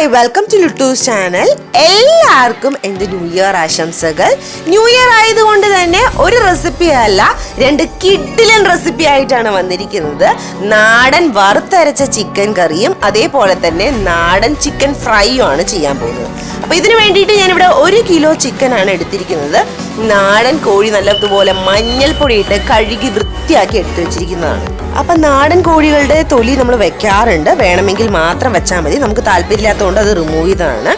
Hi, welcome to Luttus channel. എല്ലാവർക്കും എൻ്റെ new year ആശംസകൾ. ന്യൂ ഇയർ ആയതുകൊണ്ട് തന്നെ ഒരു റെസിപ്പി അല്ല, രണ്ട് കിഡിലൻ റെസിപ്പി ആയിട്ടാണ് വന്നിരിക്കുന്നത്. നാടൻ വറുത്തരച്ച ചിക്കൻ കറിയും അതേപോലെ തന്നെ നാടൻ ചിക്കൻ ഫ്രൈയും ആണ് ചെയ്യാൻ പോകുന്നത്. അപ്പോൾ ഇതിന് വേണ്ടിയിട്ട് ഞാനിവിടെ 1 കിലോ ചിക്കനാണ് എടുത്തിരിക്കുന്നത്. നാടൻ കോഴി നല്ലതുപോലെ മഞ്ഞൾപ്പൊടി ഇട്ട് കഴുകി വൃത്തിയാക്കി എടുത്തു വെച്ചിരിക്കുന്നതാണ്. അപ്പം നാടൻ കോഴികളുടെ തൊലി നമ്മൾ വെക്കാറുണ്ട്, വേണമെങ്കിൽ മാത്രം വെച്ചാൽ മതി. നമുക്ക് താല്പര്യമില്ലാത്തതുകൊണ്ട് അത് റിമൂവ് ചെയ്തതാണ്.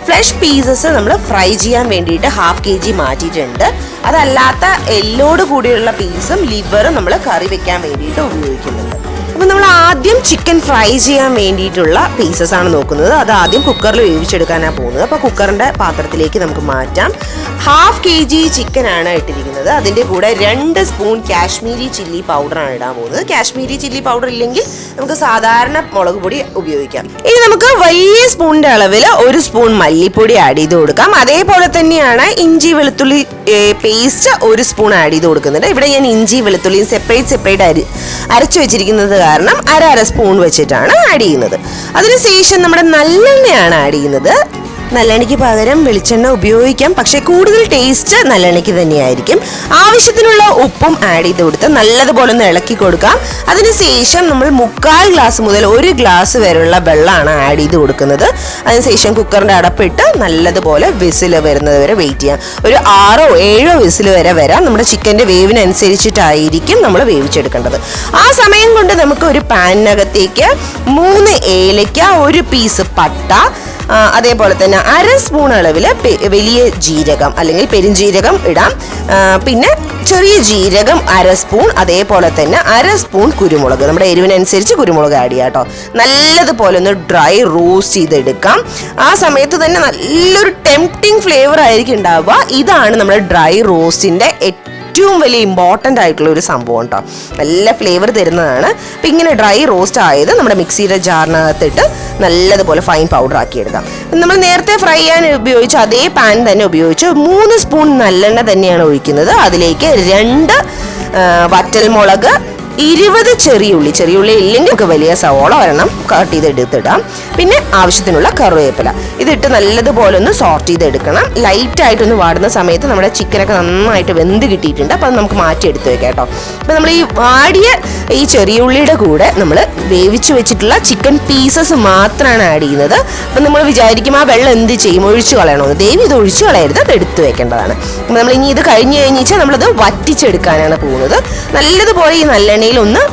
ഫ്ലഷ് പീസസ് നമ്മൾ ഫ്രൈ ചെയ്യാൻ വേണ്ടിയിട്ട് 1/2 kg മാറ്റിയിട്ടുണ്ട്. അതല്ലാത്ത എല്ലോട് കൂടിയുള്ള പീസും ലിവറും നമ്മൾ കറി വെക്കാൻ വേണ്ടിയിട്ട് ഉപയോഗിക്കുന്നുണ്ട്. അപ്പം നമ്മൾ ആദ്യം ചിക്കൻ ഫ്രൈ ചെയ്യാൻ വേണ്ടിയിട്ടുള്ള പീസസ് ആണ് നോക്കുന്നത്. അത് ആദ്യം കുക്കറിൽ വേവിച്ചെടുക്കാനാണ് പോകുന്നത്. അപ്പോൾ കുക്കറിൻ്റെ പാത്രത്തിലേക്ക് നമുക്ക് മാറ്റാം. 1/2 kg ചിക്കനാണ് ഇട്ടിരിക്കുന്നത്. അതിൻ്റെ കൂടെ 2 സ്പൂൺ കാശ്മീരി ചില്ലി പൗഡറാണ് ഇടാൻ പോകുന്നത്. കാശ്മീരി ചില്ലി പൗഡർ ഇല്ലെങ്കിൽ നമുക്ക് സാധാരണ മുളക് പൊടി ഉപയോഗിക്കാം. ഇനി നമുക്ക് വലിയ സ്പൂണിൻ്റെ അളവിൽ 1 സ്പൂൺ മല്ലിപ്പൊടി ആഡ് ചെയ്ത് കൊടുക്കാം. അതേപോലെ തന്നെയാണ് ഇഞ്ചി വെളുത്തുള്ളി പേസ്റ്റ് 1 സ്പൂൺ ആഡ് ചെയ്ത് കൊടുക്കുന്നുണ്ട്. ഇവിടെ ഞാൻ ഇഞ്ചി വെളുത്തുള്ളിയും സെപ്പറേറ്റ് അരച്ചു വെച്ചിരിക്കുന്നത് കാരണം അര സ്പൂൺ വെച്ചിട്ടാണ് ആഡ് ചെയ്യുന്നത്. അതിനുശേഷം നമ്മുടെ നല്ലെണ്ണയാണ് ആഡ് ചെയ്യുന്നത്. നല്ലെണ്ണയ്ക്ക് പകരം വെളിച്ചെണ്ണ ഉപയോഗിക്കാം, പക്ഷേ കൂടുതൽ ടേസ്റ്റ് നല്ലെണ്ണയ്ക്ക് തന്നെയായിരിക്കും. ആവശ്യത്തിനുള്ള ഉപ്പും ആഡ് ചെയ്ത് കൊടുത്ത് നല്ലതുപോലെ ഒന്ന് ഇളക്കി കൊടുക്കാം. അതിനുശേഷം നമ്മൾ 1/4 ഗ്ലാസ് മുതൽ 1 ഗ്ലാസ് വരെയുള്ള വെള്ളമാണ് ആഡ് ചെയ്ത് കൊടുക്കുന്നത്. അതിനുശേഷം കുക്കറിൻ്റെ അടപ്പിട്ട് നല്ലതുപോലെ വിസിൽ വരുന്നത് വരെ വെയിറ്റ് ചെയ്യാം. ഒരു 6 or 7 വിസിൽ വരെ വരാം. നമ്മുടെ ചിക്കൻ്റെ വേവിനനുസരിച്ചിട്ടായിരിക്കും നമ്മൾ വേവിച്ചെടുക്കേണ്ടത്. ആ സമയം കൊണ്ട് നമുക്ക് ഒരു പാനിനകത്തേക്ക് 3 ഏലയ്ക്ക, 1 പീസ് പട്ട, അതേപോലെ തന്നെ 1/2 സ്പൂൺ അളവിൽ വലിയ ജീരകം അല്ലെങ്കിൽ പെരുംജീരകം ഇടാം. പിന്നെ ചെറിയ ജീരകം 1/2 സ്പൂൺ, അതേപോലെ തന്നെ 1/2 സ്പൂൺ കുരുമുളക്. നമ്മുടെ എരിവിനനുസരിച്ച് കുരുമുളക് ആഡ് ചെയ്യാം കേട്ടോ. നല്ലതുപോലെ ഒന്ന് ഡ്രൈ റോസ്റ്റ് ചെയ്തെടുക്കാം. ആ സമയത്ത് തന്നെ നല്ലൊരു ടെംപ്റ്റിംഗ് ഫ്ലേവർ ആയിരിക്കും ഉണ്ടാവുക. ഇതാണ് നമ്മുടെ ഡ്രൈ റോസ്റ്റിൻ്റെ ഏറ്റവും വലിയ ഇമ്പോർട്ടൻ്റ് ആയിട്ടുള്ള ഒരു സംഭവം കേട്ടോ. നല്ല ഫ്ലേവർ തരുന്നതാണ്. അപ്പം ഇങ്ങനെ ഡ്രൈ റോസ്റ്റ് ആയത് നമ്മുടെ മിക്സിയുടെ ജാറിനകത്തിട്ട് നല്ലതുപോലെ ഫൈൻ പൗഡർ ആക്കി എടുക്കാം. നമ്മൾ നേരത്തെ ഫ്രൈ ചെയ്യാൻ ഉപയോഗിച്ച അതേ പാൻ തന്നെ ഉപയോഗിച്ച് 3 സ്പൂൺ നല്ലെണ്ണ തന്നെയാണ് ഒഴിക്കുന്നത്. അതിലേക്ക് 2 വറ്റൽമുളക്, 20 ചെറിയുള്ളി ഇല്ലെങ്കിൽ നമുക്ക് വലിയ സവോള ഒരെണ്ണം കട്ട് ചെയ്ത് എടുത്തിടാം. പിന്നെ ആവശ്യത്തിനുള്ള കറിവേപ്പില ഇതിട്ട് നല്ലതുപോലെ ഒന്ന് സോർട്ട് ചെയ്തെടുക്കണം. ലൈറ്റായിട്ടൊന്ന് വാടുന്ന സമയത്ത് നമ്മുടെ ചിക്കനൊക്കെ നന്നായിട്ട് വെന്ത് കിട്ടിയിട്ടുണ്ട്. അപ്പം നമുക്ക് മാറ്റി എടുത്ത് വെക്കാം കേട്ടോ. അപ്പം നമ്മൾ ഈ വാടിയ ഈ ചെറിയുള്ളിയുടെ കൂടെ നമ്മൾ വേവിച്ച് വെച്ചിട്ടുള്ള ചിക്കൻ പീസസ് മാത്രമാണ് ആഡ് ചെയ്യുന്നത്. അപ്പം നമ്മൾ വിചാരിക്കും ആ വെള്ളം എന്ത് ചെയ്യും, ഒഴിച്ചു കളയണമെന്ന്. ദയവ് ഇത് ഒഴിച്ചു കളയരുത്, അത് എടുത്ത് വെക്കേണ്ടതാണ്. അപ്പം നമ്മൾ ഇനി ഇത് കഴിഞ്ഞാൽ നമ്മളത് വറ്റിച്ചെടുക്കാനാണ് പോകുന്നത്. നല്ലതുപോലെ ഈ നല്ലെണ്ണയിലൊന്ന്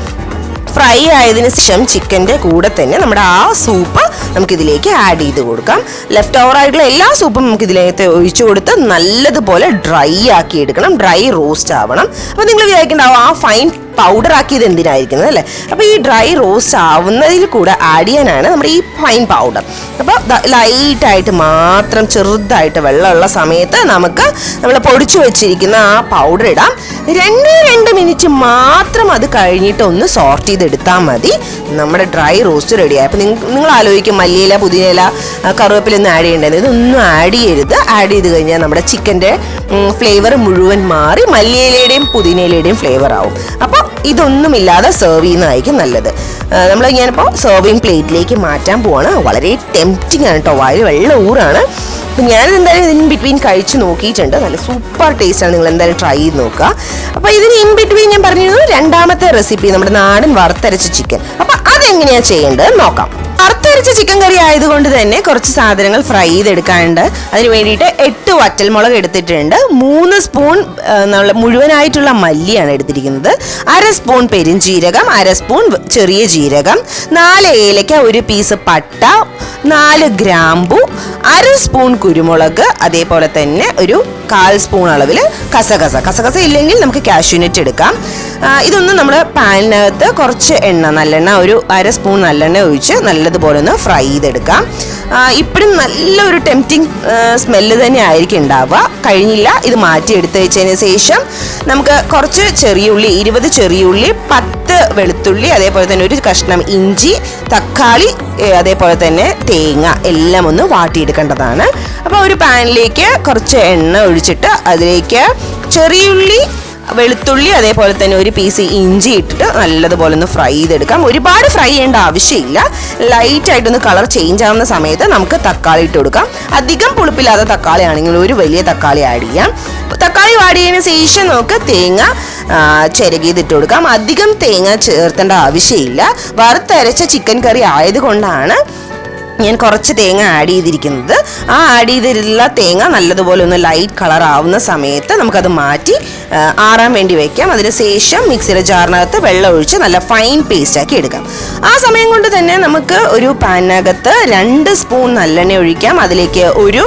ഫ്രൈ ആയതിനു ശേഷം ചിക്കൻ്റെ കൂടെ തന്നെ നമ്മുടെ ആ സൂപ്പ് നമുക്കിതിലേക്ക് ആഡ് ചെയ്ത് കൊടുക്കാം. ലെഫ്റ്റ് ഓവർ ആയിട്ടുള്ള എല്ലാ സൂപ്പും നമുക്കിതിലേക്ക് ഒഴിച്ചു കൊടുത്ത് നല്ലതുപോലെ ഡ്രൈ ആക്കി എടുക്കണം. ഡ്രൈ റോസ്റ്റ് ആവണം. അപ്പോൾ നിങ്ങൾ വിചാരിക്കേണ്ടാവും ആ ഫൈൻ പൗഡർ ആക്കിയത് എന്തിനായിരിക്കുന്നത് അല്ലേ. അപ്പോൾ ഈ ഡ്രൈ റോസ്റ്റ് ആവുന്നതിൽ കൂടെ ആഡ് ചെയ്യാനാണ് നമ്മുടെ ഈ ഫൈൻ പൗഡർ. അപ്പോൾ ലൈറ്റായിട്ട് മാത്രം ചെറുതായിട്ട് വെള്ളമുള്ള സമയത്ത് നമുക്ക് നമ്മൾ പൊടിച്ചു വെച്ചിരിക്കുന്ന ആ പൗഡർ ഇടാം. 2 മിനിറ്റ് മാത്രം അത് കഴിഞ്ഞിട്ട് ഒന്ന് സോർട്ട് ചെയ്തെടുത്താൽ മതി. നമ്മുടെ ഡ്രൈ റോസ്റ്റ് റെഡിയായി. അപ്പോൾ നിങ്ങൾ ആലോചിക്കും മല്ലിയില, പുതിനയില, കറിവേപ്പില ഒന്നും ആഡ് ചെയ്യേണ്ടത്. ഇതൊന്നും ആഡ് ചെയ്യരുത്. ആഡ് ചെയ്ത് കഴിഞ്ഞാൽ നമ്മുടെ ചിക്കൻ്റെ ഫ്ലേവർ മുഴുവൻ മാറി മല്ലിയിലയുടെയും പുതിനയിലയുടെയും ഫ്ലേവർ ആവും. അപ്പോൾ ഇതൊന്നുമില്ലാതെ സെർവ് ചെയ്യുന്നതായിരിക്കും നല്ലത്. ഞാനിപ്പോൾ സെർവിങ് പ്ലേറ്റിലേക്ക് മാറ്റാൻ പോവാണ്. വളരെ ടെംപ്റ്റിംഗ് ആണ് കേട്ടോ, വായിൽ വെള്ളം ഊറാണ്. അപ്പം ഞാനിത് എന്തായാലും ഇതിന് ബിറ്റ്വീൻ കഴിച്ച് നോക്കിയിട്ടുണ്ട്. നല്ല സൂപ്പർ ടേസ്റ്റാണ്. നിങ്ങൾ എന്തായാലും ട്രൈ ചെയ്ത് നോക്കുക. അപ്പോൾ ഇതിന് ഇൻ ബിറ്റ്വീൻ ഞാൻ പറഞ്ഞിരുന്നു 2ാമത്തെ റെസിപ്പി നമ്മുടെ നാടൻ വറുത്തരച്ച ചിക്കൻ. അപ്പോൾ അതെങ്ങനെയാണ് ചെയ്യേണ്ടത് നോക്കാം. വറുത്തരച്ച ചിക്കൻ കറി ആയതുകൊണ്ട് തന്നെ കുറച്ച് സാധനങ്ങൾ ഫ്രൈ ചെയ്തെടുക്കാനുണ്ട്. അതിന് വേണ്ടിയിട്ട് 8 വറ്റൽമുളക് എടുത്തിട്ടുണ്ട്. 3 സ്പൂൺ മുഴുവനായിട്ടുള്ള മല്ലിയാണ് എടുത്തിരിക്കുന്നത്. 1/2 സ്പൂൺ പെരുംജീരകം, 1/2 സ്പൂൺ ചെറിയ ജീരകം, 4 ഏലക്ക, 1 പീസ് പട്ട, 4 ഗ്രാമ്പു, 1/2 സ്പൂൺ കുരുമുളക്, അതേപോലെ തന്നെ ഒരു 1/4 സ്പൂൺ അളവിൽ കസകസ ഇല്ലെങ്കിൽ നമുക്ക് കാഷ്യൂനട്ട് എടുക്കാം. ഇതൊന്നും നമ്മൾ പാനിനകത്ത് കുറച്ച് എണ്ണ, നല്ലെണ്ണ, ഒരു 1/2 സ്പൂൺ നല്ലെണ്ണ ഒഴിച്ച് നല്ലതുപോലെ ഒന്ന് ഫ്രൈ ചെയ്തെടുക്കാം. ഇപ്പോഴും നല്ലൊരു ടെംപ്റ്റിംഗ് സ്മെല്ല് തന്നെ ആയിരിക്കും ഉണ്ടാവുക. കഴിഞ്ഞില്ല, ഇത് മാറ്റി എടുത്ത് വെച്ചതിന് ശേഷം നമുക്ക് കുറച്ച് ചെറിയുള്ളി, 20 ചെറിയുള്ളി, 10 വെളുത്തുള്ളി, അതേപോലെ തന്നെ ഒരു കഷ്ണം ഇഞ്ചി, തക്കാളി, അതേപോലെ തന്നെ തേങ്ങ എല്ലാം ഒന്ന് വാട്ടിയെടുക്കേണ്ടതാണ്. അപ്പോൾ ഒരു പാനിലേക്ക് കുറച്ച് എണ്ണ ഒഴിച്ചിട്ട് അതിലേക്ക് ചെറിയുള്ളി വെളുത്തുള്ളി അതേപോലെ തന്നെ ഒരു പീസ് ഇഞ്ചി ഇട്ടിട്ട് നല്ലതുപോലെ ഒന്ന് ഫ്രൈ ചെയ്തെടുക്കാം. ഒരുപാട് ഫ്രൈ ചെയ്യേണ്ട ആവശ്യമില്ല. ലൈറ്റായിട്ടൊന്ന് കളർ ചേഞ്ച് ആവുന്ന സമയത്ത് നമുക്ക് തക്കാളി ഇട്ട് കൊടുക്കാം. അധികം പുളിപ്പില്ലാത്ത തക്കാളി ആണെങ്കിൽ ഒരു വലിയ തക്കാളി ആഡ് ചെയ്യാം. തക്കാളി വാടിയതിന് ശേഷം നമുക്ക് തേങ്ങ ചിരകിയതിട്ട് കൊടുക്കാം. അധികം തേങ്ങ ചേർത്തേണ്ട ആവശ്യമില്ല. വറുത്തരച്ച ചിക്കൻ കറി ആയതുകൊണ്ടാണ് ഞാൻ കുറച്ച് തേങ്ങ ആഡ് ചെയ്തിരിക്കുന്നത്. ആ ആഡ് ചെയ്തിട്ടുള്ള തേങ്ങ നല്ലതുപോലെ ഒന്ന് ലൈറ്റ് കളർ ആവുന്ന സമയത്ത് നമുക്കത് മാറ്റി ആറാൻ വേണ്ടി വെക്കാം. അതിനുശേഷം മിക്സിയുടെ ജാറിനകത്ത് വെള്ളം ഒഴിച്ച് നല്ല ഫൈൻ പേസ്റ്റ് ആക്കി എടുക്കാം. ആ സമയം കൊണ്ട് തന്നെ നമുക്ക് ഒരു പാനിനകത്ത് 2 സ്പൂൺ നല്ലെണ്ണ ഒഴിക്കാം. അതിലേക്ക് ഒരു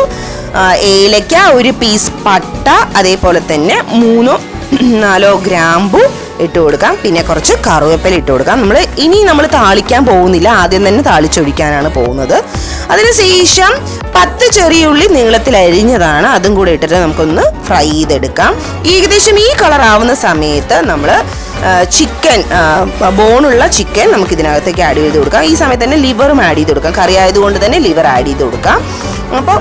ഏലക്ക, ഒരു പീസ് പട്ട, അതേപോലെ തന്നെ 3-4 ഗ്രാമ്പു ഇട്ട് കൊടുക്കാം. പിന്നെ കുറച്ച് കറിവേപ്പില ഇട്ട് കൊടുക്കാം. നമ്മൾ താളിക്കാൻ പോകുന്നില്ല, ആദ്യം തന്നെ താളിച്ചൊഴിക്കാനാണ് പോകുന്നത്. അതിനുശേഷം 10 ചെറിയ ഉള്ളി നീളത്തിൽ അരിഞ്ഞതാണ്, അതും കൂടെ ഇട്ടിട്ട് നമുക്കൊന്ന് ഫ്രൈ ചെയ്തെടുക്കാം. ഏകദേശം ഈ കളർ ആവുന്ന സമയത്ത് നമ്മൾ ചിക്കൻ, ബോണുള്ള ചിക്കൻ നമുക്ക് ഇതിനകത്തേക്ക് ആഡ് ചെയ്ത് കൊടുക്കാം. ഈ സമയത്ത് തന്നെ ലിവറും ആഡ് ചെയ്ത് കൊടുക്കാം. കറി ആയതുകൊണ്ട് തന്നെ ലിവർ ആഡ് ചെയ്ത് കൊടുക്കാം. അപ്പോൾ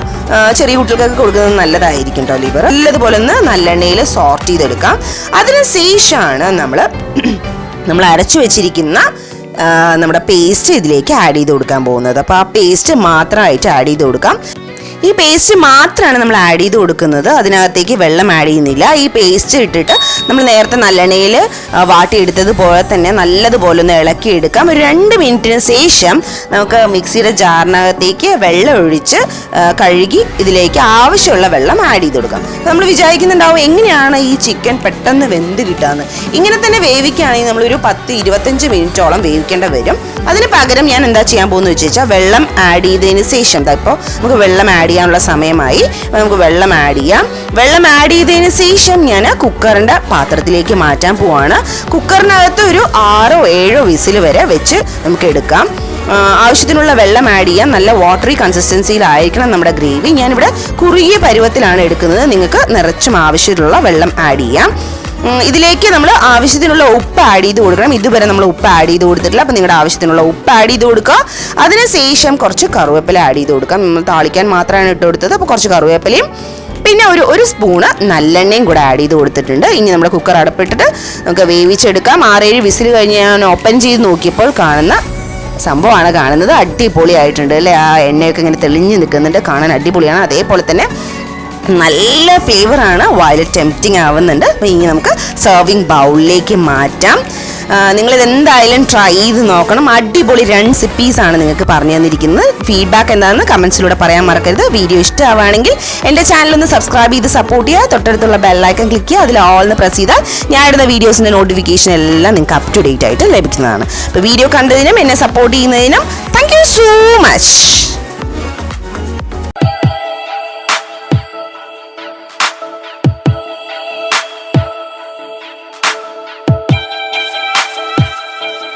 ചെറിയ കുട്ടികൾക്കൊക്കെ കൊടുക്കുന്നത് നല്ലതായിരിക്കും കേട്ടോ ലിവർ. നല്ലതുപോലെ ഒന്ന് നല്ലെണ്ണയിൽ സോർട്ട് ചെയ്തെടുക്കാം. അതിനുശേഷമാണ് നമ്മൾ അരച്ചു വെച്ചിരിക്കുന്ന നമ്മുടെ പേസ്റ്റ് ഇതിലേക്ക് ആഡ് ചെയ്ത് കൊടുക്കാൻ പോകുന്നത്. അപ്പോൾ ആ പേസ്റ്റ് മാത്രമായിട്ട് ആഡ് ചെയ്ത് കൊടുക്കാം. ഈ പേസ്റ്റ് മാത്രമാണ് നമ്മൾ ആഡ് ചെയ്ത് കൊടുക്കുന്നത്, അതിനകത്തേക്ക് വെള്ളം ആഡ് ചെയ്യുന്നില്ല. ഈ പേസ്റ്റ് ഇട്ടിട്ട് നമ്മൾ നേരത്തെ നല്ലെണ്ണയിൽ വാട്ടിയെടുത്തതുപോലെ തന്നെ നല്ലതുപോലെ ഒന്ന് ഇളക്കിയെടുക്കാം. ഒരു 2 മിനിറ്റിന് ശേഷം നമുക്ക് മിക്സിയുടെ ജാറിനകത്തേക്ക് വെള്ളം ഒഴിച്ച് കഴുകി ഇതിലേക്ക് ആവശ്യമുള്ള വെള്ളം ആഡ് ചെയ്ത് കൊടുക്കാം. നമ്മൾ വിചാരിക്കുന്നുണ്ടാവും എങ്ങനെയാണ് ഈ ചിക്കൻ പെട്ടെന്ന് വെന്ത് കിട്ടാന്ന്. ഇങ്ങനെ തന്നെ വേവിക്കുകയാണെങ്കിൽ നമ്മളൊരു 10-25 മിനിറ്റോളം വേവിക്കേണ്ടി വരും. അതിന് പകരം ഞാൻ എന്താ ചെയ്യാൻ പോകുന്നത് വെച്ചാൽ വെള്ളം ആഡ് ചെയ്തതിന് ശേഷം ഇപ്പോൾ നമുക്ക് വെള്ളം ആഡ് ചെയ്യാനുള്ള സമയമായി. നമുക്ക് വെള്ളം ആഡ് ചെയ്യാം. വെള്ളം ആഡ് ചെയ്തതിന് ശേഷം ഞാൻ കുക്കറിൻ്റെ പാത്രത്തിലേക്ക് മാറ്റാൻ പോവാണ്. കുക്കറിനകത്ത് ഒരു 6-7 വിസിൽ വരെ വെച്ച് നമുക്ക് എടുക്കാം. ആവശ്യത്തിനുള്ള വെള്ളം ആഡ് ചെയ്യാം. നല്ല വാട്ടറി കൺസിസ്റ്റൻസിയിലായിരിക്കണം നമ്മുടെ ഗ്രേവി. ഞാനിവിടെ കുറുകിയ പരുവത്തിലാണ് എടുക്കുന്നത്. നിങ്ങൾക്ക് നിറച്ചും ആവശ്യത്തിലുള്ള വെള്ളം ആഡ് ചെയ്യാം. ഇതിലേക്ക് നമ്മൾ ആവശ്യത്തിനുള്ള ഉപ്പ് ആഡ് ചെയ്ത് കൊടുക്കണം. ഇതുവരെ നമ്മൾ ഉപ്പ് ആഡ് ചെയ്ത് കൊടുത്തിട്ടില്ല. അപ്പം നിങ്ങളുടെ ആവശ്യത്തിനുള്ള ഉപ്പ് ആഡ് ചെയ്ത് കൊടുക്കുക. അതിനുശേഷം കുറച്ച് കറിവേപ്പില ആഡ് ചെയ്ത് കൊടുക്കാം. നമ്മൾ താളിക്കാൻ മാത്രമാണ് ഇട്ട് കൊടുത്തത്. അപ്പോൾ കുറച്ച് കറിവേപ്പിലയും പിന്നെ ഒരു സ്പൂണ് നല്ലെണ്ണയും കൂടെ ആഡ് ചെയ്ത് കൊടുത്തിട്ടുണ്ട്. ഇനി നമ്മുടെ കുക്കർ അടപ്പിട്ടിട്ട് നമുക്ക് വേവിച്ചെടുക്കാം. 6-7 വിസിൽ കഴിഞ്ഞ് ഞാൻ ഓപ്പൺ ചെയ്ത് നോക്കിയപ്പോൾ കാണുന്ന സംഭവമാണ് കാണുന്നത്. അടിപൊളിയായിട്ടുണ്ട് അല്ലേ? ആ എണ്ണയൊക്കെ ഇങ്ങനെ തെളിഞ്ഞ് നിൽക്കുന്നുണ്ട്, കാണാൻ അടിപൊളിയാണ്. അതേപോലെ തന്നെ നല്ല ഫ്ലേവറാണ്, വായിൽ ടെംപ്റ്റിംഗ് ആവുന്നുണ്ട്. അപ്പോൾ ഇനി നമുക്ക് സെർവിങ് ബൗളിലേക്ക് മാറ്റാം. നിങ്ങളിത് എന്തായാലും ട്രൈ ചെയ്ത് നോക്കണം. അടിപൊളി റെസിപ്പീസാണ് നിങ്ങൾക്ക് പറഞ്ഞു തന്നിരിക്കുന്നത്. ഫീഡ്ബാക്ക് എന്താണെന്ന് കമൻസിലൂടെ പറയാൻ മറക്കരുത്. വീഡിയോ ഇഷ്ടമാവുകയാണെങ്കിൽ എൻ്റെ ചാനലൊന്ന് സബ്സ്ക്രൈബ് ചെയ്ത് സപ്പോർട്ട് ചെയ്യുക. തൊട്ടടുത്തുള്ള ബെല്ലൈക്കൺ ക്ലിക്ക് ചെയ്യുക. അതിൽ ഓൾ എന്ന് പ്രസ് ചെയ്താൽ ഞാൻ ഇടുന്ന വീഡിയോസിൻ്റെ നോട്ടിഫിക്കേഷൻ എല്ലാം നിങ്ങൾക്ക് അപ് ടു ഡേറ്റ് ആയിട്ട് ലഭിക്കുന്നതാണ്. അപ്പോൾ വീഡിയോ കണ്ടതിനും എന്നെ സപ്പോർട്ട് ചെയ്യുന്നതിനും താങ്ക് യു സോ മച്ച്.